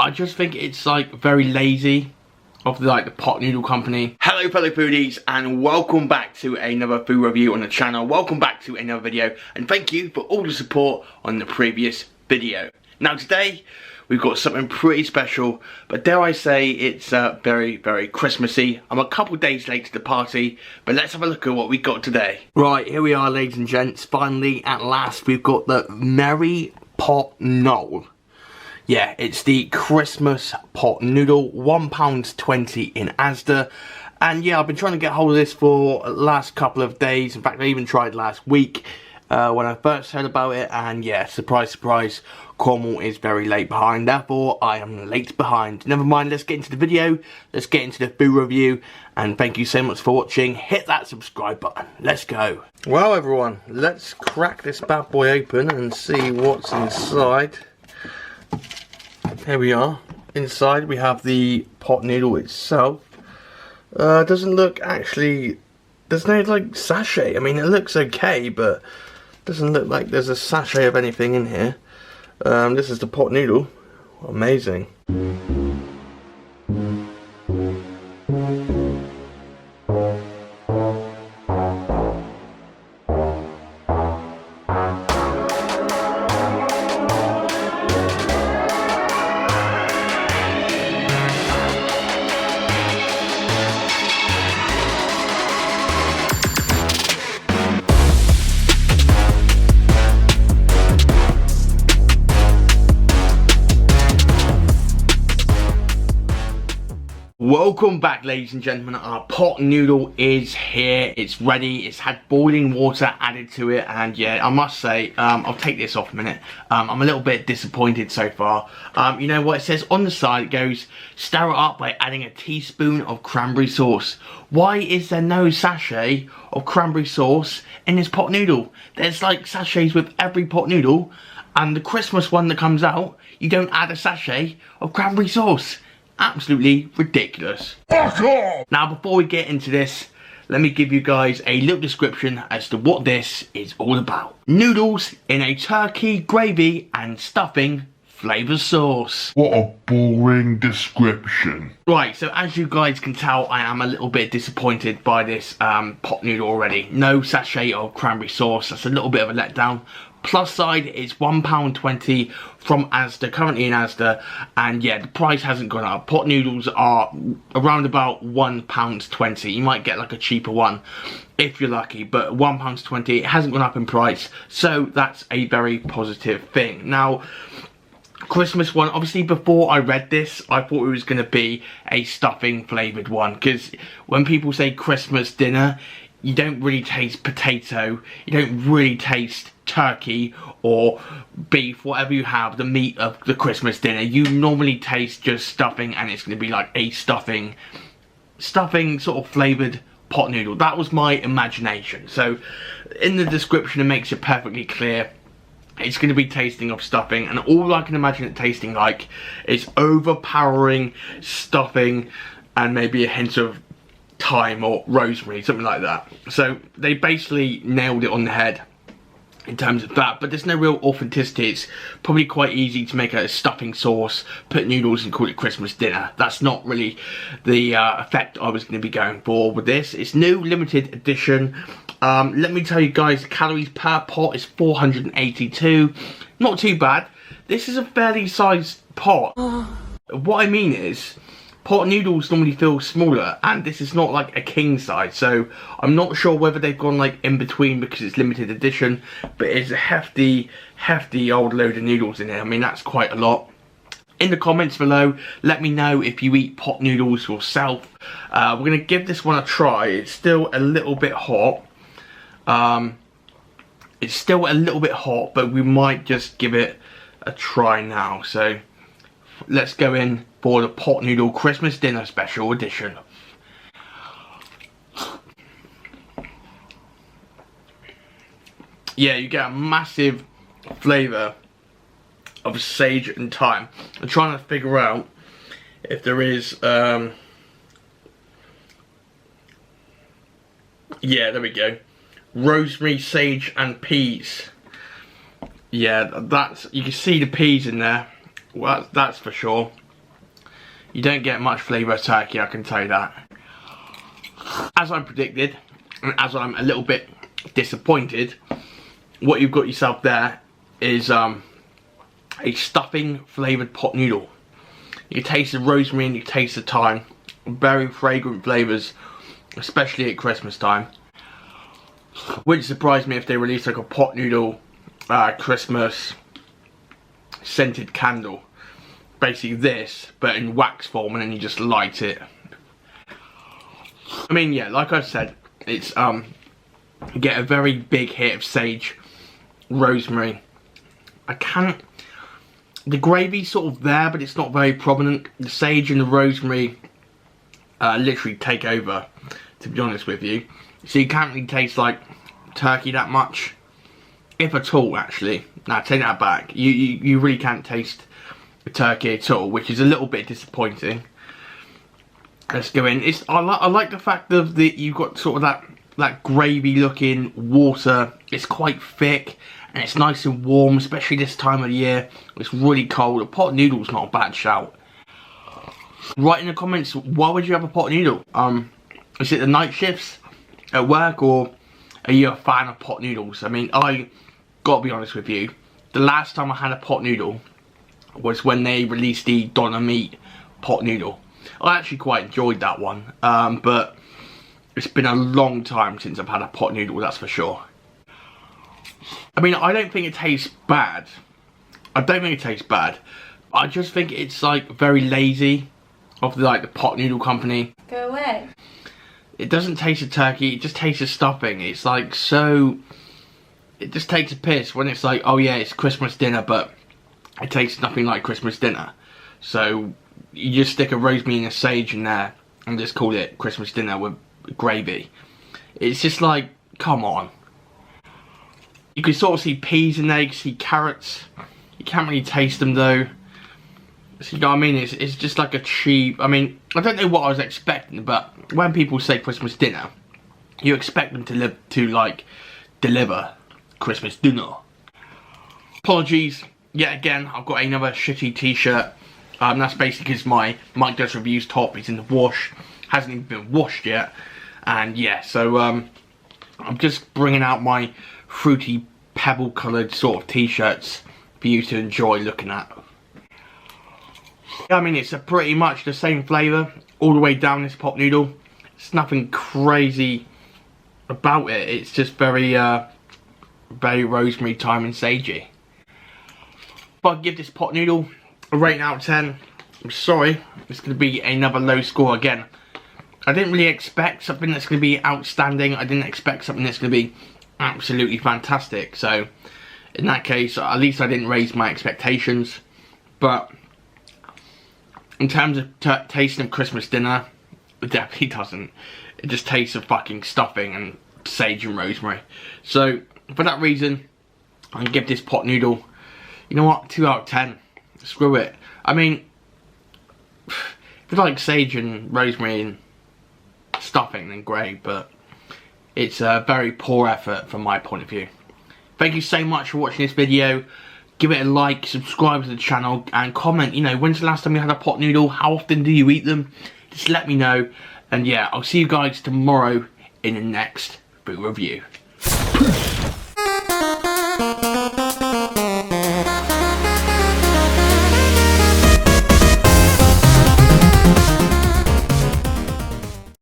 I just think it's like very lazy of the Pot Noodle company. Hello fellow foodies, and welcome back to another food review on the channel. Welcome back to another video, and thank you for all the support on the previous video. Now today we've got something pretty special, but dare I say it's very, very Christmassy. I'm a couple days late to the party, but let's have a look at what we got today. Right, here we are, ladies and gents. Finally, at last, we've got the Merry Pot Noodle. Yeah, it's the Christmas Pot Noodle, £1.20 in ASDA. And yeah, I've been trying to get hold of this for the last couple of days. In fact, I even tried last week when I first heard about it. And yeah, surprise, surprise, Cornwall is very late behind. Therefore, I am late behind. Never mind, let's get into the video. Let's get into the food review. And thank you so much for watching. Hit that subscribe button. Let's go. Well, everyone, let's crack this bad boy open and see what's inside. Here we are. Inside we have the pot noodle itself. Doesn't look actually, there's no like sachet. I mean, it looks okay, but doesn't look like there's a sachet of anything in here. This is the pot noodle. Amazing. Welcome back, ladies and gentlemen. Our pot noodle is here. It's ready. It's had boiling water added to it, and yeah, I must say, I'll take this off a minute. I'm a little bit disappointed so far. You know what it says on the side? It goes, stir it up by adding a teaspoon of cranberry sauce. Why is there no sachet of cranberry sauce in this pot noodle? There's like sachets with every pot noodle, and the Christmas one that comes out, you don't add a sachet of cranberry sauce. Absolutely ridiculous. Now, before we get into this, let me give you guys a little description as to what this is all about. Noodles in a turkey, gravy and stuffing flavour sauce. What a boring description. Right, so as you guys can tell, I am a little bit disappointed by this pot noodle already. No sachet of cranberry sauce. That's a little bit of a letdown. Plus side is £1.20 from ASDA, currently in ASDA, and yeah, the price hasn't gone up. Pot noodles are around about £1.20. You might get like a cheaper one if you're lucky, but £1.20, it hasn't gone up in price, so that's a very positive thing. Now, Christmas one, obviously before I read this, I thought it was going to be a stuffing flavoured one, because when people say Christmas dinner, you don't really taste potato, you don't really taste turkey or beef, whatever you have, the meat of the Christmas dinner. You normally taste just stuffing, and it's going to be like a stuffing sort of flavoured pot noodle. That was my imagination. So in the description it makes it perfectly clear it's going to be tasting of stuffing, and all I can imagine it tasting like is overpowering stuffing and maybe a hint of thyme or rosemary, something like that. So they basically nailed it on the head in terms of that, but there's no real authenticity. It's probably quite easy to make a stuffing sauce, put noodles and call it Christmas dinner. That's not really the effect I was going to be going for with this. It's new, limited edition. Let me tell you guys, calories per pot is 482. Not too bad. This is a fairly sized pot. What I mean is, pot noodles normally feel smaller, and this is not like a king size, so I'm not sure whether they've gone like in between because it's limited edition, but it's a hefty old load of noodles in here. I mean, that's quite a lot. In the comments below, let me know if you eat pot noodles yourself. We're going to give this one a try. It's still a little bit hot. It's still a little bit hot, but we might just give it a try now. So let's go in for the pot noodle Christmas dinner special edition. Yeah, you get a massive flavour of sage and thyme. I'm trying to figure out if there is yeah, there we go, rosemary, sage and peas. Yeah, that's, you can see the peas in there. Well, that's for sure. You don't get much flavour of turkey, I can tell you that. As I predicted, and as I'm a little bit disappointed, what you've got yourself there is a stuffing flavoured pot noodle. You taste the rosemary and you taste the thyme. Very fragrant flavours, especially at Christmas time. Wouldn't surprise me if they released like a pot noodle Christmas scented candle. Basically this, but in wax form, and then you just light it. I mean, yeah, like I said, it's you get a very big hit of sage, rosemary. The gravy's sort of there, but it's not very prominent. The sage and the rosemary literally take over, to be honest with you. So you can't really taste like turkey that much, if at all. Actually, now take that back. You really can't taste the turkey at all, which is a little bit disappointing. Let's go in. I like the fact that you've got sort of that gravy looking water. It's quite thick and it's nice and warm, especially this time of the year. It's really cold. A pot noodle's not a bad shout. Write in the comments, why would you have a pot noodle? Is it the night shifts at work, or are you a fan of pot noodles? I mean, I gotta be honest with you, the last time I had a pot noodle was when they released the Doner Meat pot noodle. I actually quite enjoyed that one, but it's been a long time since I've had a pot noodle, that's for sure. I mean, I don't think it tastes bad. I just think it's like very lazy of the pot noodle company. Go away. It doesn't taste of turkey, it just tastes of stuffing. It's like so, it just takes a piss when it's like, oh yeah, it's Christmas dinner, but it tastes nothing like Christmas dinner. So you just stick a rosemary and a sage in there and just call it Christmas dinner with gravy. It's just like, come on. You can sort of see peas in there, you can see carrots. You can't really taste them though. So, you know what I mean? It's just like a cheap, I mean, I don't know what I was expecting, but when people say Christmas dinner, you expect them to like deliver Christmas dinner. Apologies, yet again, I've got another shitty t-shirt. That's basically because my Mike Does Reviews top is in the wash, hasn't even been washed yet. And yeah, so I'm just bringing out my fruity pebble coloured sort of t-shirts for you to enjoy looking at. I mean, it's pretty much the same flavour all the way down this pot noodle. It's nothing crazy about it. It's just very rosemary, thyme and sagey. But I'd give this pot noodle a rating out of 10. I'm sorry, it's going to be another low score again. I didn't really expect something that's going to be outstanding. I didn't expect something that's going to be absolutely fantastic. So in that case, at least I didn't raise my expectations. But in terms of tasting of Christmas dinner, it definitely doesn't. It just tastes of fucking stuffing and sage and rosemary. So for that reason, I'm going to give this pot noodle, you know what, 2 out of 10. Screw it. I mean, if you like sage and rosemary and stuffing, then great, but it's a very poor effort from my point of view. Thank you so much for watching this video. Give it a like, subscribe to the channel, and comment, you know, when's the last time you had a pot noodle? How often do you eat them? Just let me know. And yeah, I'll see you guys tomorrow in the next food review.